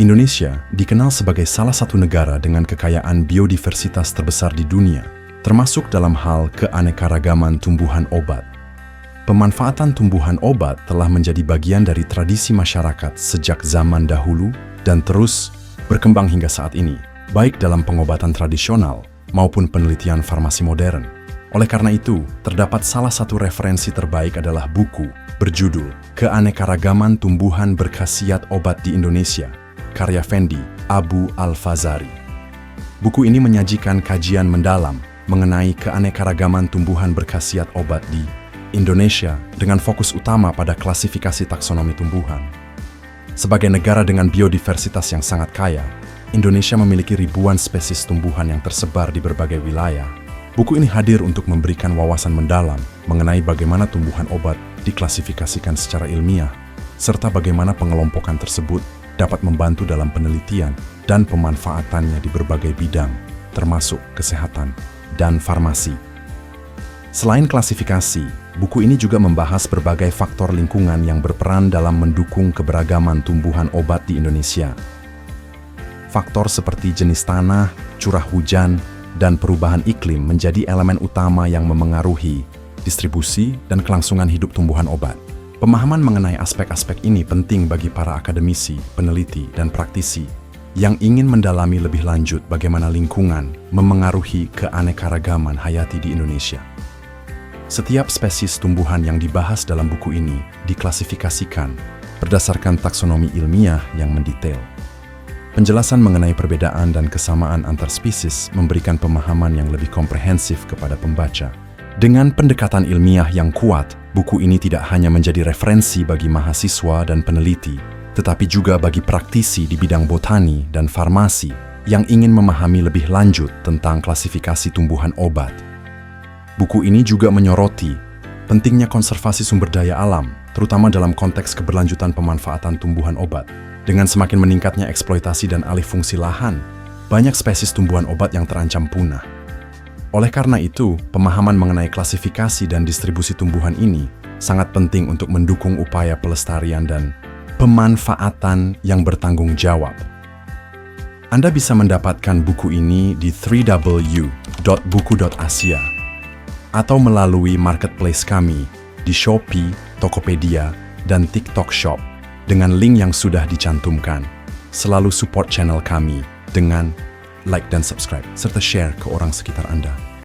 Indonesia dikenal sebagai salah satu negara dengan kekayaan biodiversitas terbesar di dunia, termasuk dalam hal keanekaragaman tumbuhan obat. Pemanfaatan tumbuhan obat telah menjadi bagian dari tradisi masyarakat sejak zaman dahulu dan terus berkembang hingga saat ini, baik dalam pengobatan tradisional maupun penelitian farmasi modern. Oleh karena itu, terdapat salah satu referensi terbaik adalah buku berjudul Keanekaragaman Tumbuhan Berkhasiat Obat di Indonesia, karya Fendi Abu Al-Fazari. Buku ini menyajikan kajian mendalam mengenai keanekaragaman tumbuhan berkhasiat obat di Indonesia dengan fokus utama pada klasifikasi taksonomi tumbuhan. Sebagai negara dengan biodiversitas yang sangat kaya, Indonesia memiliki ribuan spesies tumbuhan yang tersebar di berbagai wilayah. Buku ini hadir untuk memberikan wawasan mendalam mengenai bagaimana tumbuhan obat diklasifikasikan secara ilmiah, serta bagaimana pengelompokan tersebut dapat membantu dalam penelitian dan pemanfaatannya di berbagai bidang, termasuk kesehatan dan farmasi. Selain klasifikasi, buku ini juga membahas berbagai faktor lingkungan yang berperan dalam mendukung keberagaman tumbuhan obat di Indonesia. Faktor seperti jenis tanah, curah hujan, dan perubahan iklim menjadi elemen utama yang memengaruhi distribusi dan kelangsungan hidup tumbuhan obat. Pemahaman mengenai aspek-aspek ini penting bagi para akademisi, peneliti, dan praktisi yang ingin mendalami lebih lanjut bagaimana lingkungan memengaruhi keanekaragaman hayati di Indonesia. Setiap spesies tumbuhan yang dibahas dalam buku ini diklasifikasikan berdasarkan taksonomi ilmiah yang mendetail. Penjelasan mengenai perbedaan dan kesamaan antar spesies memberikan pemahaman yang lebih komprehensif kepada pembaca. Dengan pendekatan ilmiah yang kuat, buku ini tidak hanya menjadi referensi bagi mahasiswa dan peneliti, tetapi juga bagi praktisi di bidang botani dan farmasi yang ingin memahami lebih lanjut tentang klasifikasi tumbuhan obat. Buku ini juga menyoroti pentingnya konservasi sumber daya alam, terutama dalam konteks keberlanjutan pemanfaatan tumbuhan obat. Dengan semakin meningkatnya eksploitasi dan alih fungsi lahan, banyak spesies tumbuhan obat yang terancam punah. Oleh karena itu, pemahaman mengenai klasifikasi dan distribusi tumbuhan ini sangat penting untuk mendukung upaya pelestarian dan pemanfaatan yang bertanggung jawab. Anda bisa mendapatkan buku ini di www.buku.asia atau melalui marketplace kami di Shopee, Tokopedia, dan TikTok Shop dengan link yang sudah dicantumkan. Selalu support channel kami dengan like dan subscribe, serta share ke orang sekitar Anda.